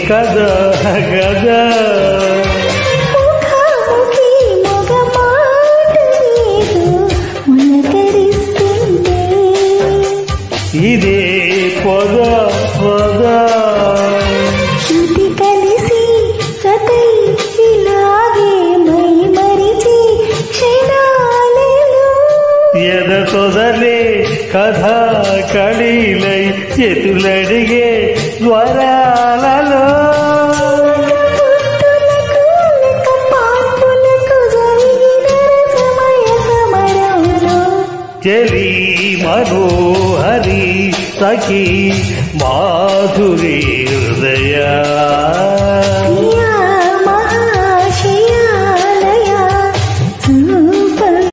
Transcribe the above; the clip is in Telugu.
కదా గదా ఇదే పొద పొద శృతి కలిసి సతై ఇలాగే మై మరిచి క్షణాలలో ఎద సొదలే కథా కళీలై చేతులడిగే స్వరాలలో చెలి మనోహరి సఖీ మాధురి హృదయ